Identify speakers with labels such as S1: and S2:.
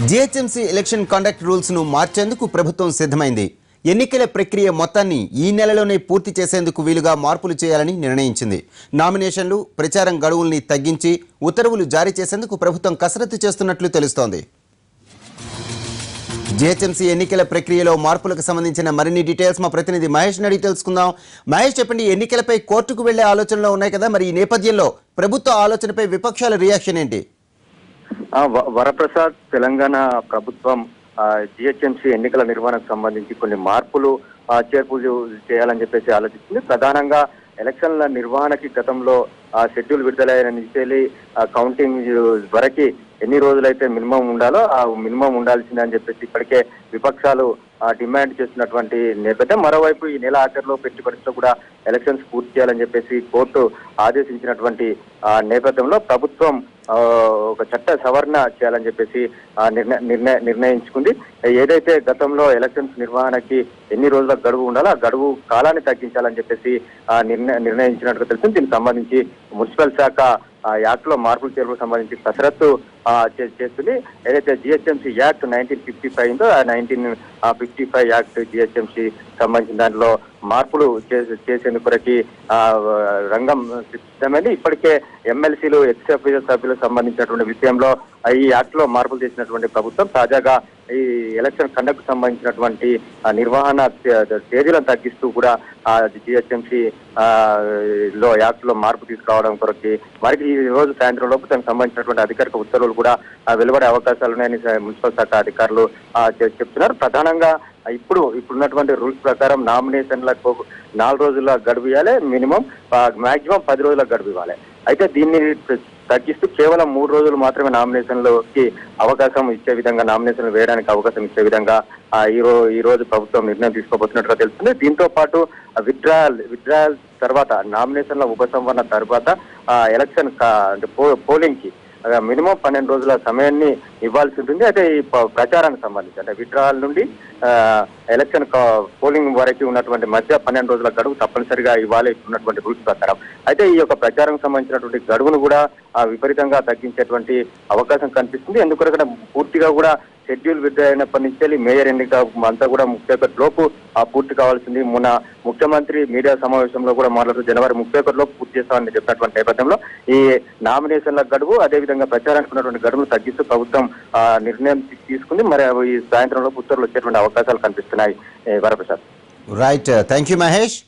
S1: GHMC election conduct rules ను మార్చేందుకు ప్రభుత్వం సిద్ధమైంది. ఎన్నికల ప్రక్రియ మొత్తాన్ని ఈ నెలలోనే పూర్తి చేసేందుకు వీలుగా మార్పులు చేయాలని నిర్ణయించింది. నామినేషన్లు, ప్రచారం గడువుల్ని తగ్గించి ఉత్తర్వులు జారీ చేసేందుకు ప్రభుత్వం కసరత్తు చేస్తున్నట్లు తెలుస్తోంది. జీహెచ్ఎంసీ ఎన్నికల ప్రక్రియలో మార్పులకు సంబంధించిన మరిన్ని డీటెయిల్స్ మా ప్రతినిధి మహేష్ అడిగి తెలుసుకుందాం. మహేష్, చెప్పండి, ఎన్నికలపై కోర్టుకు వెళ్లే ఆలోచనలో ఉన్నాయి కదా, మరి ఈ నేపథ్యంలో ప్రభుత్వ ఆలోచనపై విపక్షాల రియాక్షన్ ఏంటి?
S2: వరప్రసాద్, తెలంగాణ ప్రభుత్వం జిహెచ్ఎంసీ ఎన్నికల నిర్వహణకు సంబంధించి కొన్ని మార్పులు చేర్పులు చేయాలని చెప్పేసి ఆలోచిస్తుంది. ప్రధానంగా ఎలక్షన్ల నిర్వహణకి గతంలో షెడ్యూల్ విడుదలైన నుంచి కౌంటింగ్ వరకు ఎన్ని రోజులైతే మినిమం ఉండాలో ఆ మినిమం ఉండాల్సిందని చెప్పేసి ఇప్పటికే విపక్షాలు డిమాండ్ చేస్తున్నటువంటి నేపథ్యం. మరోవైపు ఈ నెల ఆఖరిలో పరిస్థితుల్లో కూడా ఎలక్షన్స్ పూర్తి చేయాలని చెప్పేసి కోర్టు ఆదేశించినటువంటి నేపథ్యంలో ప్రభుత్వం ఒక చట్ట సవరణ చేయాలని చెప్పేసి నిర్ణయించుకుంది. ఏదైతే గతంలో ఎలక్షన్స్ నిర్వహణకి ఎన్ని రోజుల గడువు ఉండాలో ఆ గడువు కాలాన్ని తగ్గించాలని చెప్పేసి నిర్ణయించినట్టుగా తెలిసింది. దీనికి సంబంధించి మున్సిపల్ శాఖ యాక్ట్ లో మార్పులు చేర్పులకు సంబంధించి కసరత్తు చేస్తుంది. ఏదైతే జిహెచ్ఎంసీ యాక్ట్ 1955 ఉందో ఆ 1955 యాక్ట్ జిహెచ్ఎంసీ సంబంధించిన దాంట్లో మార్పులు చేసేందుకు రంగం సిద్ధమైంది. ఇప్పటికే ఎమ్మెల్సీలు, ఎక్స్ అఫీషియల్ సభ్యులకు సంబంధించినటువంటి విషయంలో ఈ యాక్ట్ లో మార్పులు చేసినటువంటి ప్రభుత్వం తాజాగా ఈ ఎలక్షన్ కండక్ట్ సంబంధించినటువంటి నిర్వహణ తేదీలను తగ్గిస్తూ కూడా జిహెచ్ఎంసీ లో యాక్ట్ లో మార్పు తీసుకురావడం కొరకు మరి ఈ రోజు సాయంత్రం లోపు దానికి సంబంధించినటువంటి అధికారిక ఉత్తర్వులు కూడా వెలువడే అవకాశాలు ఉన్నాయని మున్సిపల్ శాఖ అధికారులు చెప్తున్నారు. ప్రధానంగా ఇప్పుడున్నటువంటి రూల్స్ ప్రకారం నామినేషన్లకు 4 రోజుల గడువు ఇవ్వాలి, మినిమం మాక్సిమం 10 రోజుల గడువు ఇవ్వాలి. అయితే దీన్ని తగ్గిస్తూ కేవలం 3 రోజులు మాత్రమే నామినేషన్లకి అవకాశం ఇచ్చే విధంగా, నామినేషన్లు వేయడానికి అవకాశం ఇచ్చే విధంగా ఈ రోజు ప్రభుత్వం నిర్ణయం తీసుకోబోతున్నట్టుగా తెలుస్తుంది. దీంతో పాటు విత్డ్రాయల్ తర్వాత, నామినేషన్ల ఉపసంహరణ తర్వాత ఎలక్షన్ అంటే పోలింగ్ కి మినిమం 12 రోజుల సమయాన్ని ఇవ్వాల్సి ఉంటుంది. అయితే ఈ ప్రచారానికి సంబంధించి అంటే విత్డ్రాయల్ నుండి ఎలక్షన్ పోలింగ్ వరకు ఉన్నటువంటి మధ్య 12 రోజుల గడువు తప్పనిసరిగా ఇవ్వాలి ఉన్నటువంటి రూల్స్ ప్రకారం. అయితే ఈ యొక్క ప్రచారం సంబంధించినటువంటి గడువును కూడా విపరీతంగా తగ్గించేటువంటి అవకాశం కనిపిస్తుంది. ఎందుకంటే పూర్తిగా కూడా షెడ్యూల్ విడుదలైనప్పటి నుంచి మేయర్ ఎన్నిక అంతా కూడా 31 లోపు పూర్తి కావాల్సింది. మొన్న ముఖ్యమంత్రి మీడియా సమావేశంలో కూడా మాట్లాడుతూ జనవరి 31 లోపు పూర్తి చేస్తామని చెప్పినటువంటి నేపథ్యంలో ఈ నామినేషన్ల గడువు, అదేవిధంగా ప్రచారానికి ఉన్నటువంటి గడువును తగ్గిస్తూ ప్రభుత్వం నిర్ణయం తీసుకుంది. మరి ఈ సాయంత్రంలో ఉత్తర్వులు వచ్చేటువంటి అవకాశాలు కనిపిస్తున్నాయి. Varaprasad.
S1: Right, thank you Mahesh.